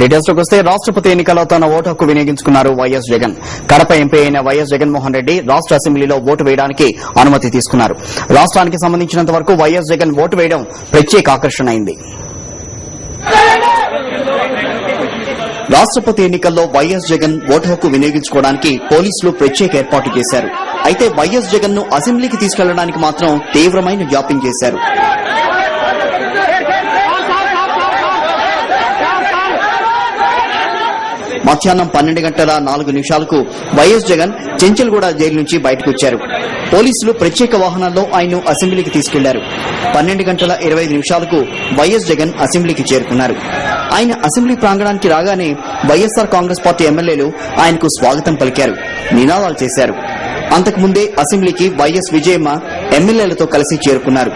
Details లోకి వస్తే రాష్ట్రపతి ఎన్నికల్లో తన ఓటు హక్కు వినియోగించుకున్నారు వైఎస్ జగన్. కడప ఎంపీ అయిన వైఎస్ జగన్మోహన్ రెడ్డి రాష్ట్ర అసెంబ్లీలో ఓటు వేయడానికి అనుమతి తీసుకున్నారు. రాష్ట్రానికి సంబంధించినంత వరకు వైఎస్ జగన్ ఓటు వేయడం ప్రత్యేక ఆకర్షణ అయింది. రాష్ట్రపతి ఎన్నికల్లో వైఎస్ జగన్ ఓటు హక్కు వినియోగించుకోవడానికి పోలీసులు ప్రత్యేక ఏర్పాటు చేశారు. అయితే వైఎస్ జగన్ ను అసెంబ్లీకి తీసుకెళ్లడానికి మాత్రం తీవ్రమైన జాప్యం చేశారు. మధ్యాహ్నం 12:04 వైఎస్ జగన్ చెంచల్గూడ జైలు నుంచి బయటకు వచ్చారు. పోలీసులు ప్రత్యేక వాహనాల్లో ఆయన్ను అసెంబ్లీకి తీసుకెళ్లారు. 12:25 వైఎస్ జగన్ అసెంబ్లీకి చేరుకున్నారు. ఆయన అసెంబ్లీ ప్రాంగణానికి రాగానే వైఎస్ఆర్ కాంగ్రెస్ పార్టీ ఎమ్మెల్యేలు ఆయనకు స్వాగతం పలికారు, నినాదాలు చేశారు. అంతకుముందే అసెంబ్లీకి వైఎస్ విజయమ్మ ఎమ్మెల్యేలతో కలిసి చేరుకున్నారు.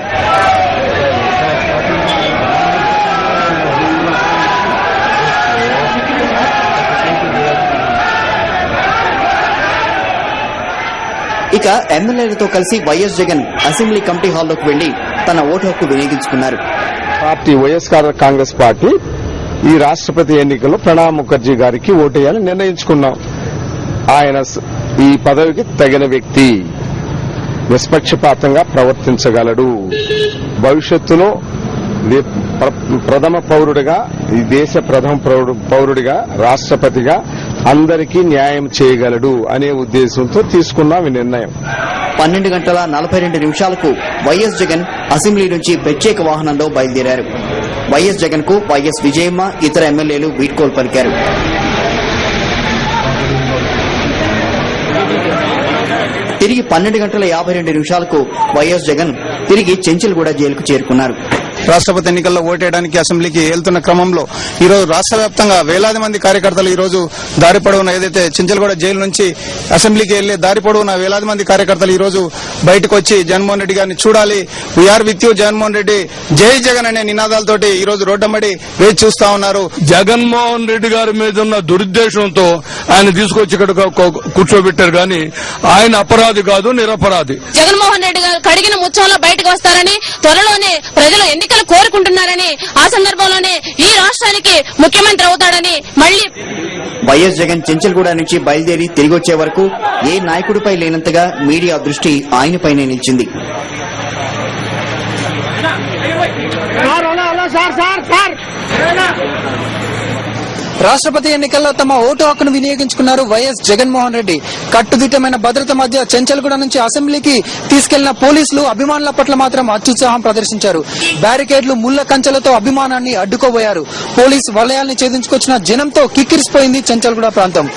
ఇక ఎమ్మెల్యేలతో కలిసి వైఎస్ జగన్ అసెంబ్లీ కమిటీ హాల్లోకి వెళ్లి తన ఓటు హక్కు వినియోగించుకున్నారు. పార్టీ వైఎస్ఆర్ కాంగ్రెస్ పార్టీ ఈ రాష్ట్రపతి ఎన్నికల్లో ప్రణబ్ ముఖర్జీ గారికి ఓటేయాలని నిర్ణయించుకున్నాం. ఆయన ఈ పదవికి తగిన వ్యక్తి, నిష్పక్షపాతంగా ప్రవర్తించగలడు, భవిష్యత్తులో ప్రథమ పౌరుడిగా, ఈ దేశ ప్రథమ పౌరుడిగా, రాష్ట్రపతిగా అందరికీ న్యాయం చేయగలడు అనే ఉద్దేశంతో తీసుకున్నాం ఈ నిర్ణయం. 12:42 వైఎస్ జగన్ అసెంబ్లీ నుంచి ప్రత్యేక వాహనంలో బయలుదేరారు. వైఎస్ జగన్ కు వైఎస్ విజయమ్మ ఇతర ఎమ్మెల్యేలు వీడ్కోలు పలికారు. తిరిగి 12:52 వైఎస్ జగన్ తిరిగి చెంచల్గూడ జైలుకు చేరుకున్నారు. రాష్ట్రపతి ఎన్నికల్లో ఓటేయడానికి అసెంబ్లీకి వెళ్తున్న క్రమంలో ఈ రోజు రాష్ట్ర వ్యాప్తంగా వేలాది మంది కార్యకర్తలు ఈ రోజు దారి పొడవున ఏదైతే చెంచల్గూడ జైలు నుంచి అసెంబ్లీకి వెళ్లే దారి పొడవున వేలాది మంది కార్యకర్తలు ఈ రోజు బయటకు వచ్చి జగన్మోహన్ రెడ్డి గారిని చూడాలి, we are with you Jaganmohan Reddy, జై జగన్ అనే నినాదాలతోటి ఈ రోజు రోడ్డమ్మడి వేచి చూస్తా ఉన్నారు. జగన్మోహన్ రెడ్డి గారి మీద ఉన్న దురుద్దేశంతో ఆయన తీసుకొచ్చి ఇక్కడ కూర్చోబెట్టారు కానీ ఆయన అపరాధి కాదు, నిరపరాధి. జగన్మోహన్ రెడ్డి గారు కడిగిన ముత్యంలో బయటకు వస్తారని, త్వరలోనే ప్రజలు ఎన్నికలు కోరుకుంటున్నారని, ఆ సందర్భంలోనే ఈ రాష్ట్రానికి ముఖ్యమంత్రి అవుతాడని మళ్లీ వైఎస్ జగన్ చెంచల్గూడ నుంచి బయలుదేరి తిరిగి వచ్చే వరకు ఏ నాయకుడిపై లేనంతగా మీడియా దృష్టి ఆయనపైనే నిలిచింది. రాష్ట్రపతి ఎన్నికల్లో తమ ఓటు హక్కును వినియోగించుకున్నారు వైఎస్ జగన్మోహన్ రెడ్డి. కట్టుదిట్టమైన భద్రత మధ్య చెంచల్గూడ నుంచి అసెంబ్లీకి తీసుకెళ్లిన పోలీసులు అభిమానుల పట్ల మాత్రం అత్యుత్సాహం ప్రదర్శించారు. బ్యారికేడ్లు, ముళ్ల కంచెలతో అభిమానాన్ని అడ్డుకోబోయారు. పోలీసు వలయాల్ని ఛేదించుకొచ్చిన జనంతో కిక్కిరిసిపోయింది చెంచల్గూడ ప్రాంతం.